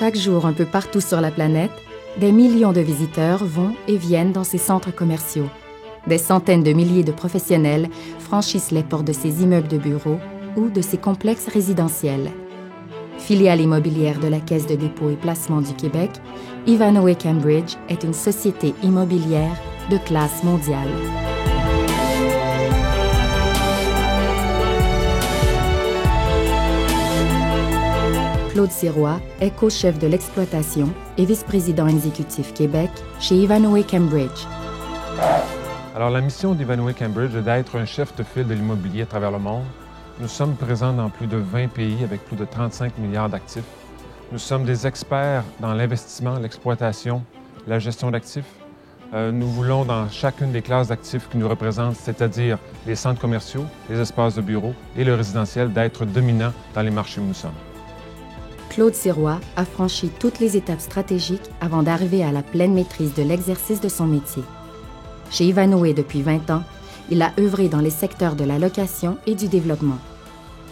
Chaque jour, un peu partout sur la planète, des millions de visiteurs vont et viennent dans ces centres commerciaux. Des centaines de milliers de professionnels franchissent les portes de ces immeubles de bureaux ou de ces complexes résidentiels. Filiale immobilière de la Caisse de dépôt et placement du Québec, Ivanhoé Cambridge est une société immobilière de classe mondiale. Claude Sirois est co-chef de l'exploitation et vice-président exécutif Québec chez Ivanhoé Cambridge. Alors, la mission d'Ivanhoé Cambridge est d'être un chef de file de l'immobilier à travers le monde. Nous sommes présents dans plus de 20 pays avec plus de 35 milliards d'actifs. Nous sommes des experts dans l'investissement, l'exploitation, la gestion d'actifs. Nous voulons, dans chacune des classes d'actifs qui nous représentent, c'est-à-dire les centres commerciaux, les espaces de bureaux et le résidentiel, d'être dominants dans les marchés où nous sommes. Claude Sirois a franchi toutes les étapes stratégiques avant d'arriver à la pleine maîtrise de l'exercice de son métier. Chez Ivanhoé depuis 20 ans, il a œuvré dans les secteurs de la location et du développement.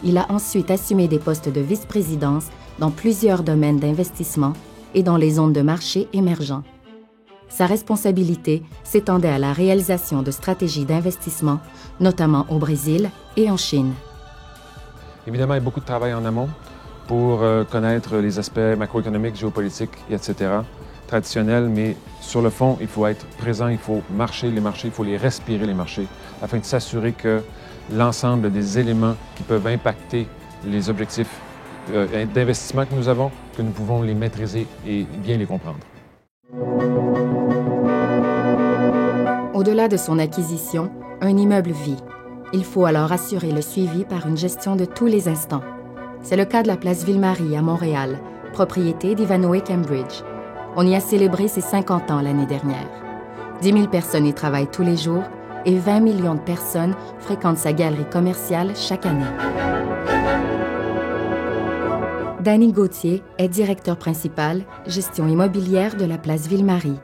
Il a ensuite assumé des postes de vice-présidence dans plusieurs domaines d'investissement et dans les zones de marché émergents. Sa responsabilité s'étendait à la réalisation de stratégies d'investissement, notamment au Brésil et en Chine. Évidemment, il y a beaucoup de travail en amont pour connaître les aspects macroéconomiques, géopolitiques, etc., traditionnels, mais sur le fond, il faut être présent, il faut marcher les marchés, il faut les respirer les marchés, afin de s'assurer que l'ensemble des éléments qui peuvent impacter les objectifs d'investissement que nous avons, que nous pouvons les maîtriser et bien les comprendre. Au-delà de son acquisition, un immeuble vit. Il faut alors assurer le suivi par une gestion de tous les instants. C'est le cas de la place Ville-Marie à Montréal, propriété d'Ivanhoé Cambridge. On y a célébré ses 50 ans l'année dernière. 10 000 personnes y travaillent tous les jours et 20 millions de personnes fréquentent sa galerie commerciale chaque année. Danny Gauthier est directeur principal, gestion immobilière de la place Ville-Marie.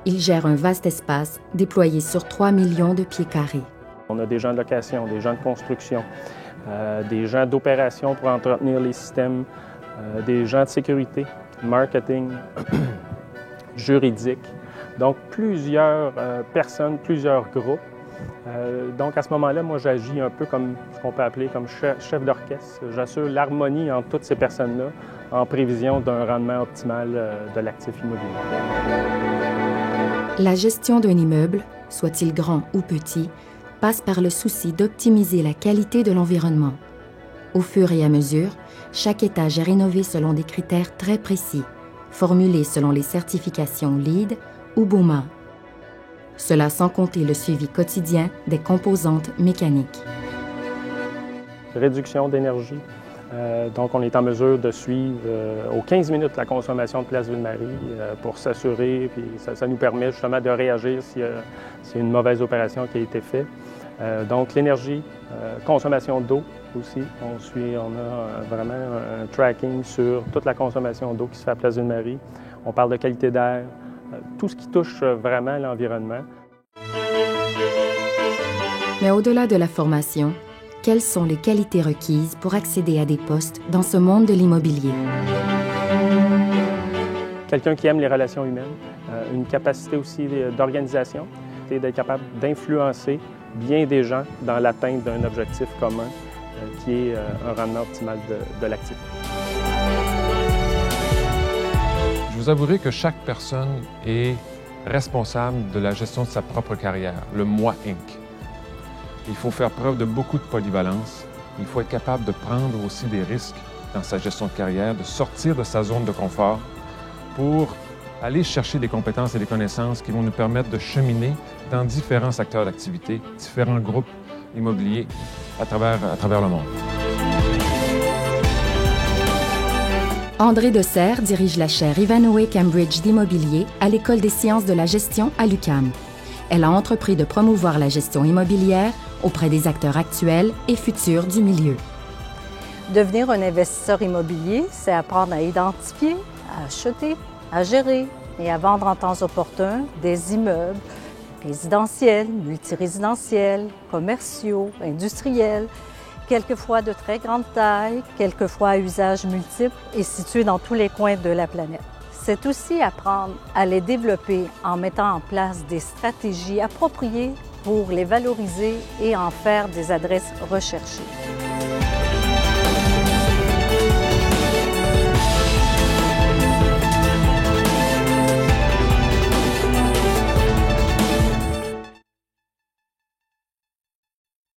Il gère un vaste espace déployé sur 3 millions de pieds carrés. On a des gens de location, des gens de construction, des gens d'opération pour entretenir les systèmes, des gens de sécurité, marketing, juridique. Donc, plusieurs personnes, plusieurs groupes. Donc, à ce moment-là, moi, j'agis un peu comme ce qu'on peut appeler comme chef d'orchestre. J'assure l'harmonie entre toutes ces personnes-là en prévision d'un rendement optimal de l'actif immobilier. La gestion d'un immeuble, soit-il grand ou petit, passe par le souci d'optimiser la qualité de l'environnement. Au fur et à mesure, chaque étage est rénové selon des critères très précis, formulés selon les certifications LEED ou BOMA. Cela sans compter le suivi quotidien des composantes mécaniques. Réduction d'énergie. Donc, on est en mesure de suivre aux 15 minutes la consommation de Place Ville-Marie pour s'assurer, puis ça nous permet justement de réagir s'il y a une mauvaise opération qui a été faite. Donc, l'énergie, consommation d'eau aussi. On a vraiment un tracking sur toute la consommation d'eau qui se fait à Place Ville-Marie. On parle de qualité d'air, tout ce qui touche vraiment l'environnement. Mais au-delà de la formation, quelles sont les qualités requises pour accéder à des postes dans ce monde de l'immobilier? Quelqu'un qui aime les relations humaines, une capacité aussi d'organisation, d'être capable d'influencer bien des gens dans l'atteinte d'un objectif commun qui est un rendement optimal de l'actif. Je vous avouerai que chaque personne est responsable de la gestion de sa propre carrière, le moi Inc. Il faut faire preuve de beaucoup de polyvalence. Il faut être capable de prendre aussi des risques dans sa gestion de carrière, de sortir de sa zone de confort pour aller chercher des compétences et des connaissances qui vont nous permettre de cheminer dans différents secteurs d'activité, différents groupes immobiliers à travers le monde. André Desserre dirige la chaire Ivanhoé Cambridge d'immobilier à l'École des sciences de la gestion à l'UQAM. Elle a entrepris de promouvoir la gestion immobilière auprès des acteurs actuels et futurs du milieu. Devenir un investisseur immobilier, c'est apprendre à identifier, à acheter, à gérer et à vendre en temps opportun des immeubles résidentiels, multirésidentiels, commerciaux, industriels quelquefois de très grande taille, quelquefois à usage multiple et situés dans tous les coins de la planète. C'est aussi apprendre à les développer en mettant en place des stratégies appropriées pour les valoriser et en faire des adresses recherchées.